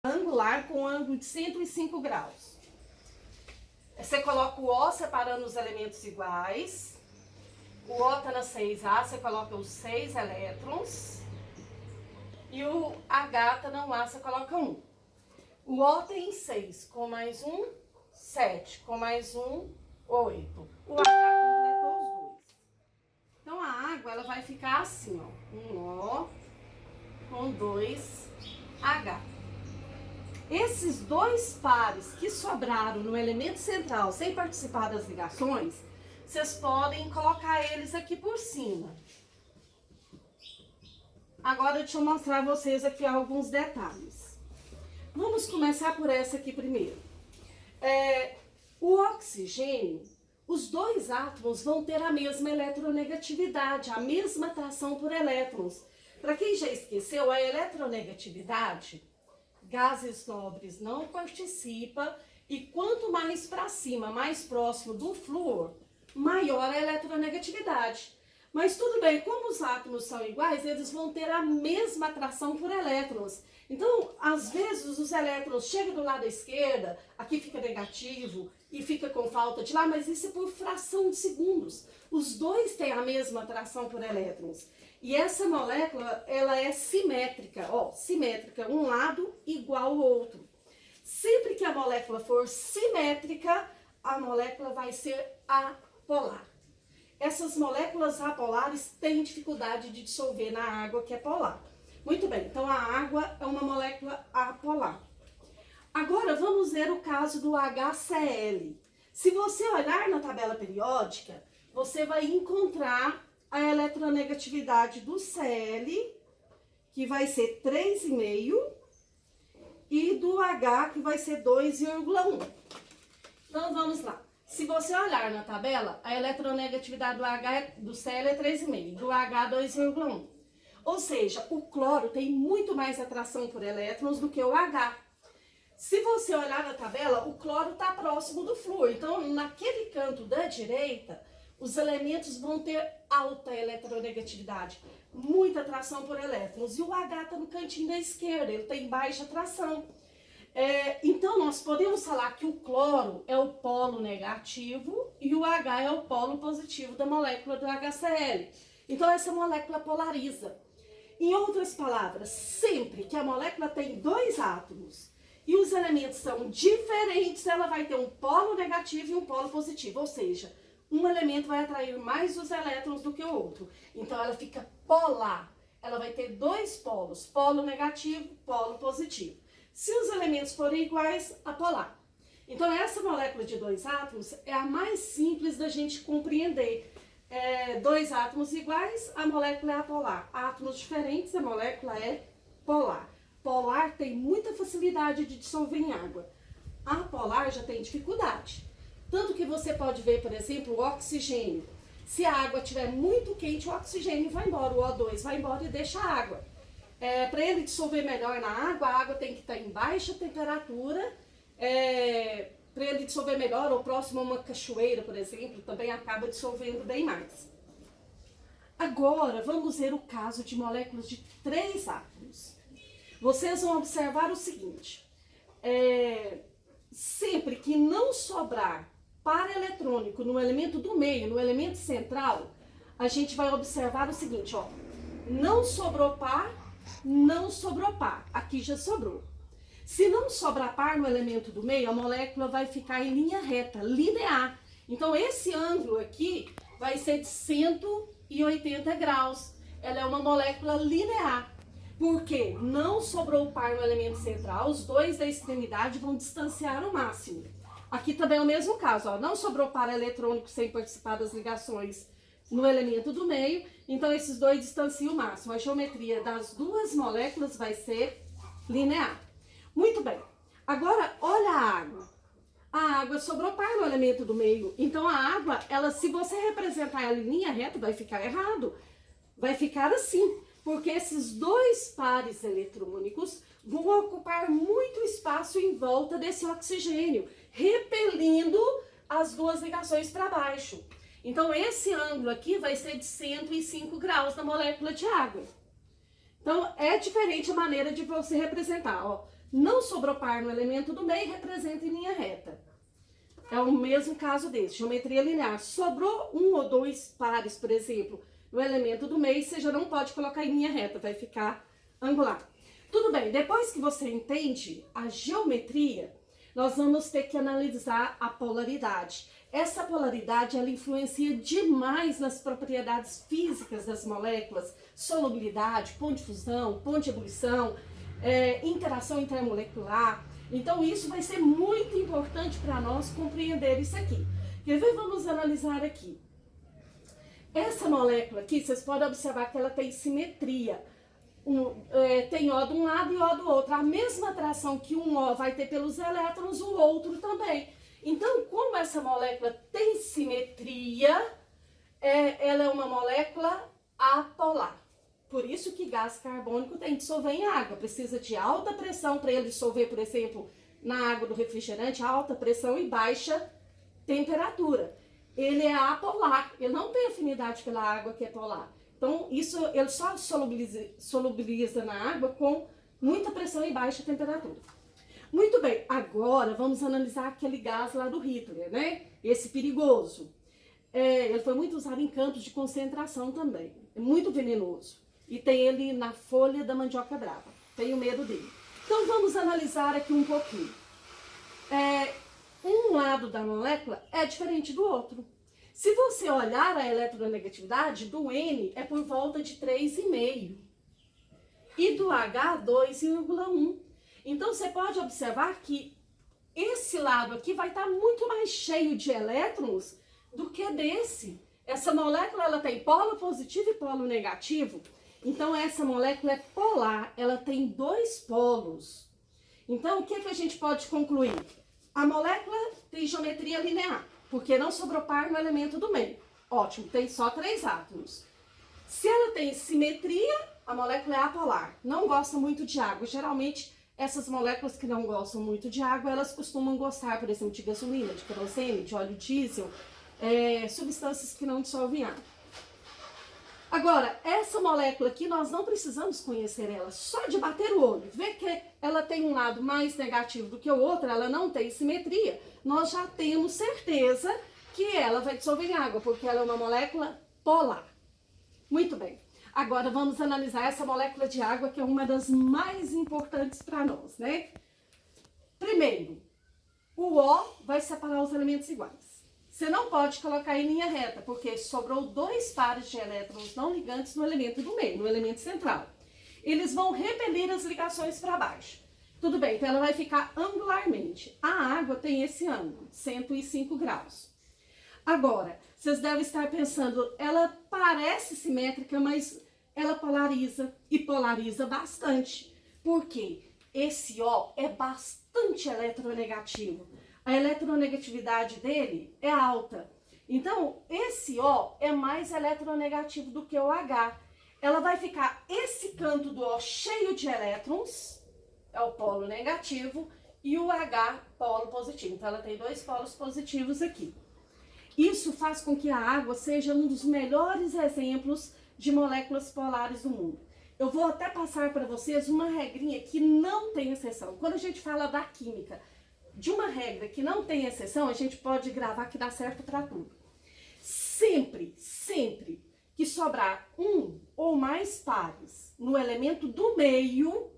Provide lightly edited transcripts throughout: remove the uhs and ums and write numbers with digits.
angular com ângulo de 105 graus. Você coloca o O separando os elementos iguais. O O está na 6A, você coloca os 6 elétrons. E o H está na 1A, você coloca 1. O O tem 6, com mais 1, 7, com mais 1, 8. O H completou os dois. Então a água ela vai ficar assim, ó. Um O com 2 H. Esses dois pares que sobraram no elemento central sem participar das ligações, vocês podem colocar eles aqui por cima. Agora deixa eu mostrar a vocês aqui alguns detalhes. Vamos começar por essa aqui primeiro. O oxigênio, os dois átomos vão ter a mesma eletronegatividade, a mesma atração por elétrons. Para quem já esqueceu, a eletronegatividade, gases nobres não participam, e quanto mais para cima, mais próximo do flúor, maior a eletronegatividade. Mas tudo bem, como os átomos são iguais, eles vão ter a mesma atração por elétrons. Então, às vezes, os elétrons chegam do lado da esquerda, aqui fica negativo e fica com falta de lá, mas isso é por fração de segundos. Os dois têm a mesma atração por elétrons. E essa molécula, ela é simétrica, ó, simétrica, um lado igual ao outro. Sempre que a molécula for simétrica, a molécula vai ser apolar. Essas moléculas apolares têm dificuldade de dissolver na água que é polar. Muito bem, então a água é uma molécula apolar. Agora vamos ver o caso do HCl. Se você olhar na tabela periódica, você vai encontrar a eletronegatividade do Cl, que vai ser 3,5, e do H, que vai ser 2,1. Então vamos lá. Se você olhar na tabela, a eletronegatividade do Cl é 3,5, do H 2,1. Ou seja, o cloro tem muito mais atração por elétrons do que o H. Se você olhar na tabela, o cloro está próximo do flúor. Então, naquele canto da direita, os elementos vão ter alta eletronegatividade, muita atração por elétrons. E o H está no cantinho da esquerda, ele tem baixa atração. Então, nós podemos falar que o cloro é o polo negativo e o H é o polo positivo da molécula do HCl. Então, essa molécula polariza. Em outras palavras, sempre que a molécula tem dois átomos e os elementos são diferentes, ela vai ter um polo negativo e um polo positivo. Ou seja, um elemento vai atrair mais os elétrons do que o outro. Então, ela fica polar. Ela vai ter dois polos, polo negativo, polo positivo. Se os elementos forem iguais, apolar. Então, essa molécula de dois átomos é a mais simples da gente compreender. Dois átomos iguais, a molécula é apolar. Átomos diferentes, a molécula é polar. Polar tem muita facilidade de dissolver em água. Apolar já tem dificuldade. Tanto que você pode ver, por exemplo, o oxigênio. Se a água estiver muito quente, o oxigênio vai embora, o O2 vai embora e deixa a água. Para ele dissolver melhor na água, a água tem que estar em baixa temperatura. Para ele dissolver melhor, ou próximo a uma cachoeira, por exemplo, também acaba dissolvendo bem mais. Agora, vamos ver o caso de moléculas de 3 átomos. Vocês vão observar o seguinte. Sempre que não sobrar par eletrônico no elemento do meio, no elemento central, a gente vai observar o seguinte, ó. Não sobrou par, não sobrou par. Aqui já sobrou. Se não sobrar par no elemento do meio, a molécula vai ficar em linha reta, linear. Então, esse ângulo aqui vai ser de 180 graus. Ela é uma molécula linear. Porque não sobrou par no elemento central, os dois da extremidade vão distanciar ao máximo. Aqui também é o mesmo caso, ó, não sobrou par eletrônico sem participar das ligações no elemento do meio, então esses dois distanciam o máximo. A geometria das duas moléculas vai ser linear. Muito bem. Agora, olha a água. A água sobrou par no elemento do meio. Então, a água, se você representar ela em linha reta, vai ficar errado. Vai ficar assim. Porque esses dois pares eletrônicos vão ocupar muito espaço em volta desse oxigênio, repelindo as duas ligações para baixo. Então, esse ângulo aqui vai ser de 105 graus na molécula de água. Então, é diferente a maneira de você representar, ó. Não sobrou par no elemento do meio, representa em linha reta. É o mesmo caso desse, geometria linear. Sobrou um ou dois pares, por exemplo, no elemento do meio, você já não pode colocar em linha reta, vai ficar angular. Tudo bem, depois que você entende a geometria, nós vamos ter que analisar a polaridade. Essa polaridade, ela influencia demais nas propriedades físicas das moléculas, solubilidade, ponto de fusão, ponto de ebulição, interação intermolecular. Então, isso vai ser muito importante para nós compreender isso aqui. Quer ver? Vamos analisar aqui. Essa molécula aqui, vocês podem observar que ela tem simetria. Tem O de um lado e O do outro. A mesma atração que um O vai ter pelos elétrons, o outro também. Então, como essa molécula tem simetria, ela é uma molécula apolar. Por isso que gás carbônico tem que dissolver em água. Precisa de alta pressão para ele dissolver, por exemplo, na água do refrigerante, alta pressão e baixa temperatura. Ele é apolar, ele não tem afinidade pela água que é polar. Então, isso ele só solubiliza na água com muita pressão e baixa temperatura. Muito bem, agora vamos analisar aquele gás lá do Hitler, né? Esse perigoso. Ele foi muito usado em campos de concentração também. É muito venenoso. E tem ele na folha da mandioca brava. Tenho medo dele. Então, vamos analisar aqui um pouquinho. Um lado da molécula é diferente do outro. Se você olhar a eletronegatividade, do N é por volta de 3,5 e do H 2,1. Então, você pode observar que esse lado aqui vai estar muito mais cheio de elétrons do que desse. Essa molécula ela tem polo positivo e polo negativo. Então, essa molécula é polar, ela tem dois polos. Então, o que a gente pode concluir? A molécula tem geometria linear, porque não sobrou par no elemento do meio. Ótimo, tem só 3 átomos. Se ela tem simetria, a molécula é apolar, não gosta muito de água. Geralmente, essas moléculas que não gostam muito de água, elas costumam gostar, por exemplo, de gasolina, de querosene, de óleo diesel, substâncias que não dissolvem água. Agora, essa molécula aqui, nós não precisamos conhecer ela, só de bater o olho, ver que ela tem um lado mais negativo do que o outro, ela não tem simetria, nós já temos certeza que ela vai dissolver em água, porque ela é uma molécula polar. Muito bem, agora vamos analisar essa molécula de água, que é uma das mais importantes para nós, né? Primeiro, o O vai separar os elementos iguais. Você não pode colocar em linha reta, porque sobrou 2 pares de elétrons não ligantes no elemento do meio, no elemento central. Eles vão repelir as ligações para baixo. Tudo bem, então ela vai ficar angularmente. A água tem esse ângulo, 105 graus. Agora, vocês devem estar pensando, ela parece simétrica, mas ela polariza e polariza bastante. Por quê? Esse O é bastante eletronegativo. A eletronegatividade dele é alta. Então, esse O é mais eletronegativo do que o H. Ela vai ficar esse canto do O cheio de elétrons, é o polo negativo, e o H, polo positivo. Então, ela tem 2 polos positivos aqui. Isso faz com que a água seja um dos melhores exemplos de moléculas polares do mundo. Eu vou até passar para vocês uma regrinha que não tem exceção. Quando a gente fala da química, de uma regra que não tem exceção, a gente pode gravar que dá certo para tudo. Sempre que sobrar um ou mais pares no elemento do meio,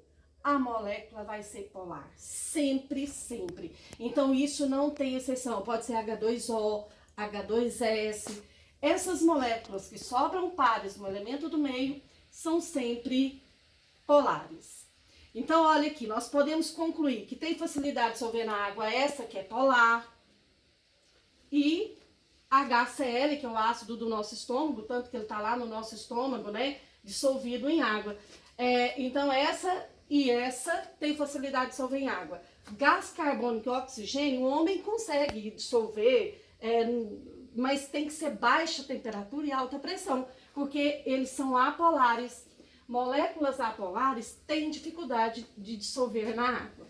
a molécula vai ser polar. Sempre. Então, isso não tem exceção. Pode ser H2O, H2S. Essas moléculas que sobram pares no elemento do meio são sempre polares. Então, olha aqui, nós podemos concluir que tem facilidade de dissolver na água essa que é polar e HCl, que é o ácido do nosso estômago, tanto que ele está lá no nosso estômago, né, dissolvido em água. Então, essa e essa tem facilidade de dissolver em água. Gás carbônico e oxigênio, o homem consegue dissolver, mas tem que ser baixa temperatura e alta pressão, porque eles são apolares. Moléculas apolares têm dificuldade de dissolver na água.